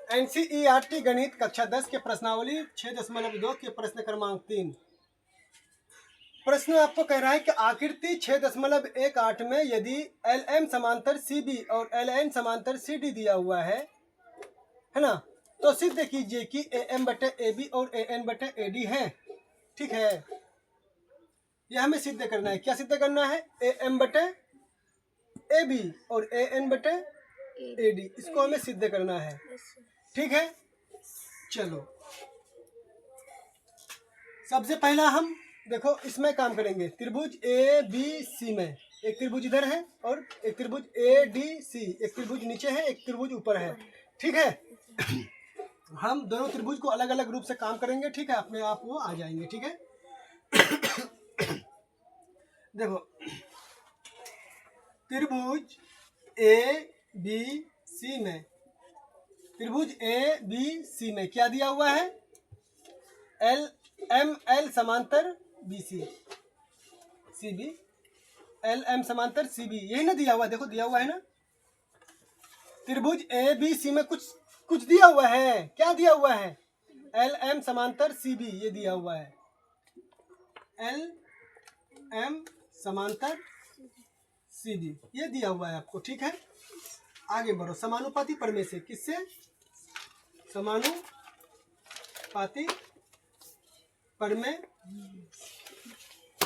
NCERT गणित कक्षा 10 के प्रश्नावली 6.2 के प्रश्न क्रमांक 3। प्रश्न आपको कह रहा है कि आकृति 6.18 में यदि LM समांतर CB और LN समांतर CD दिया हुआ है ना, तो सिद्ध कीजिए कि AM बटे AB और AN बटे AD है। ठीक है, यह हमें सिद्ध करना है। क्या सिद्ध करना है? AM बटे AB और AN बटे AD, इसको हमें सिद्ध करना है। ठीक है, चलो सबसे पहला हम देखो इसमें काम करेंगे। त्रिभुज ABC में एक त्रिभुज इधर है और एक त्रिभुज ADC, एक त्रिभुज नीचे है एक त्रिभुज ऊपर है। ठीक है, हम दोनों त्रिभुज को अलग अलग रूप से काम करेंगे। ठीक है, अपने आप वो आ जाएंगे। ठीक है, देखो त्रिभुज ABC में, त्रिभुज ABC में क्या दिया हुआ है? LML समांतर BC, CB LM समांतर CB, यही ना दिया हुआ? देखो दिया हुआ है ना। त्रिभुज ABC में कुछ दिया हुआ है। क्या दिया हुआ है? LM समांतर CB, ये दिया हुआ है। LM समांतर CB ये दिया हुआ है आपको। ठीक है, आगे बढ़ो। समानुपाती प्रमेय से, किससे? समानुपाती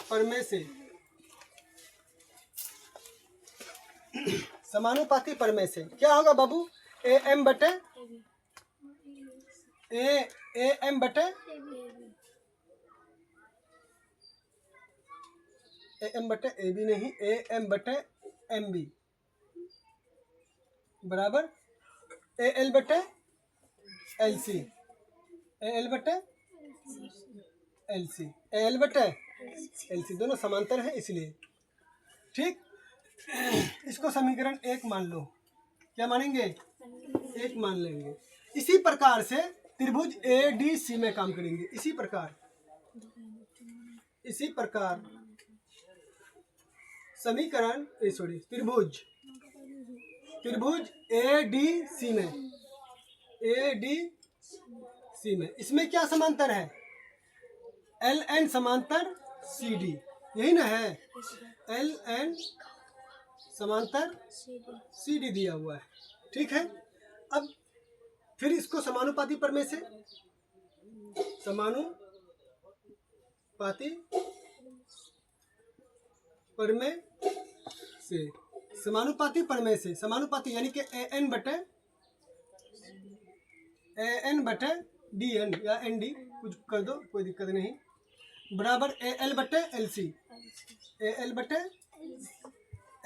प्रमेय से, समानुपाती प्रमेय से क्या होगा बाबू? AM बटे AM बटे AM बटे AB नहीं, AM बटे MB बराबर AL बटे LC, AL बटे LC, AL बटे LC, दोनों समांतर हैं इसलिए। ठीक, इसको समीकरण 1 मान लो। क्या मानेंगे? 1 मान लेंगे। इसी प्रकार से त्रिभुज ADC में काम करेंगे। इसी प्रकार समीकरण त्रिभुज ADC में इसमें क्या समांतर है? LN समांतर CD, यही ना है? LN समांतर CD दिया हुआ है। ठीक है, अब फिर इसको समानुपाती प्रमेय से, समानुपाती प्रमेय से समानुपाती यानी कि AN बटे DN या ND कुछ कर दो, कोई दिक्कत नहीं, बराबर AL बटे LC, AL बटे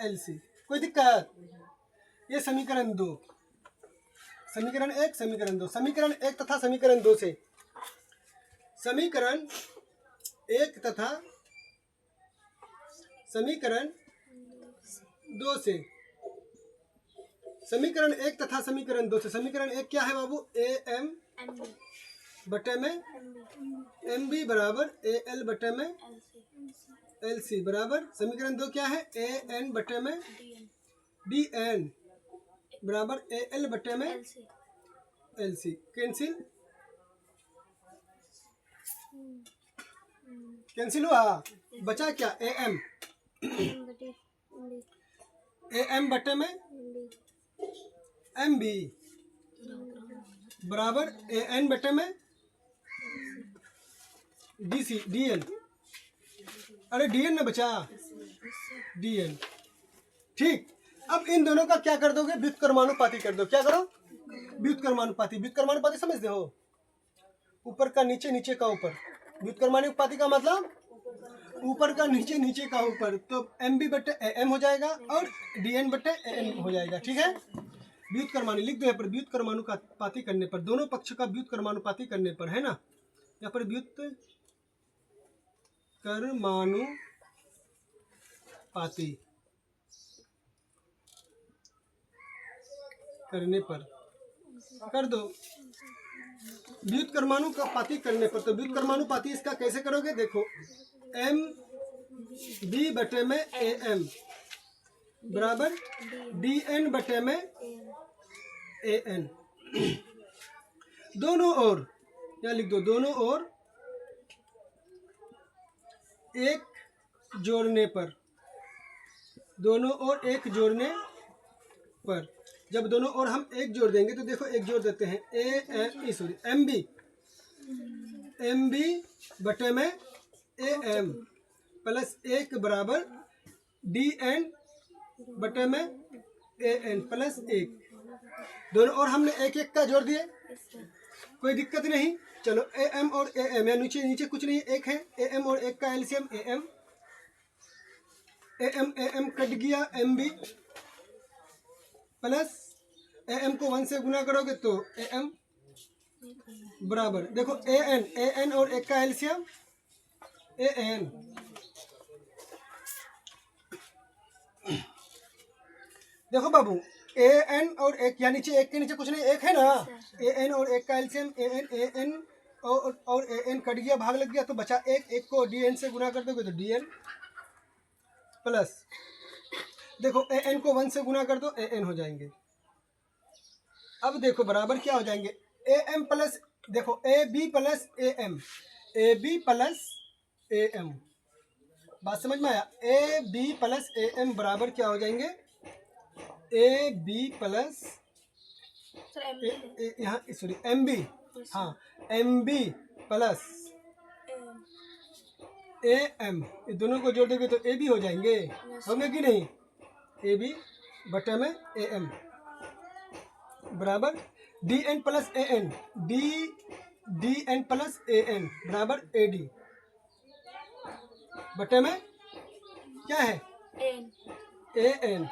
LC, कोई दिक्कत? ये समीकरण 2, समीकरण 1, समीकरण 2, समीकरण 1 तथा समीकरण 2 से, समीकरण 1 तथा समीकरण 2 से, समीकरण 1 तथा समीकरण 2 से। समीकरण 1 क्या है बाबू? AM बटे में MB बराबर AL बटे में LC बराबर, समीकरण 2 क्या है? AN बटे में DN बराबर AL बटे में LC। कैंसिल हुआ, बचा क्या? AM बटे में MB बराबर AN बटे में DN, अरे DN ना बचा, DN। ठीक, अब इन दोनों का क्या कर दोगे? व्युत्क्रमानुपाती कर दो। क्या करो? व्युत्क्रमानुपाती। व्युत्क्रमानुपाती समझते हो? ऊपर का नीचे, नीचे का ऊपर। व्युत्क्रमानुपाती का मतलब ऊपर का नीचे, नीचे का ऊपर। तो MB बटे AM हो जाएगा और DN बटे AN हो जाएगा। ठीक है, व्युत्क्रमानु लिख दो यहाँ पर। व्युत्क्रमानुपाती करने पर, दोनों पक्ष का व्युत्क्रमानुपाती करने पर, है ना, यहाँ पर व्युत्क्रमानुपाती करने पर कर दो। व्युत्क्रमानुपाती करने पर, तो व्युत्क्रमानुपाती इसका कैसे करोगे? देखो MB बटे में AM बराबर DN बटे में AN दोनों ओर, यहाँ लिख दो, दोनों ओर एक जोड़ने पर, दोनों ओर एक जोड़ने पर, जब दोनों ओर हम एक जोड़ देंगे तो देखो एक जोड़ देते हैं एम बी बटे में ए एम प्लस एक बराबर डी एन बटे में ए एन प्लस एक। दोनों ओर हमने एक एक का जोड़ दिए, कोई दिक्कत नहीं। चलो ए एम और ए एम, या नीचे नीचे कुछ नहीं, एक है ए एम और एक का एलसीएम ए एम कट गया M B plus A M को 1 से गुना करोगे तो ए एम बराबर, देखो ए एन और एक का एलसीएम ए एन, देखो बाबू ए एन और एक, या नीचे एक के नीचे कुछ नहीं, एक है ना, ए एन और एक का एलसीएम ए एन और ए एन कट गया, भाग लग गया तो बचा एक, एक को डी एन से गुना कर दोगे तो डी एन प्लस, देखो ए एन को 1 से गुना कर दो ए एन हो जाएंगे। अब देखो बराबर क्या हो जाएंगे, ए एम प्लस, देखो A B plus A M, A B plus A M, बात समझ में आया, A B plus A M बराबर क्या हो जाएंगे, ए बी प्लस यहाँ सॉरी एम बी, हाँ M B plus A M, ये दोनों को जोड़ देंगे तो ए बी हो जाएंगे, होंगे कि नहीं, ए बी बटे में ए एम बराबर D N plus A N, D N plus A N बराबर ए डी बटे में क्या है ए एन।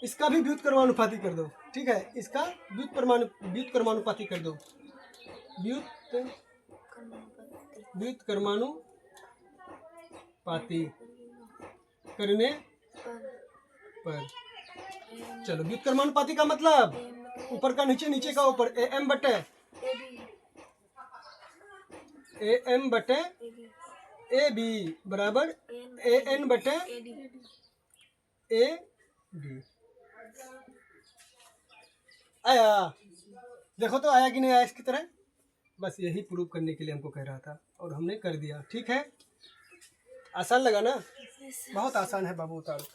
इसका भी व्युत्क्रमानुपाती कर दो, ठीक है, इसका व्युत्क्रमानुपाती कर दो, व्युत्क्रमानुपाती करने पर, चलो व्युत्क्रमानुपाती का मतलब ऊपर का नीचे, नीचे का ऊपर, ए एम बटे ए बी बराबर ए एन बटे ए डी। आया, देखो तो आया कि नहीं आया इसकी तरह, बस यही प्रूव करने के लिए हमको कह रहा था और हमने कर दिया, ठीक है। आसान लगा ना, बहुत आसान है बाबू, उतारो।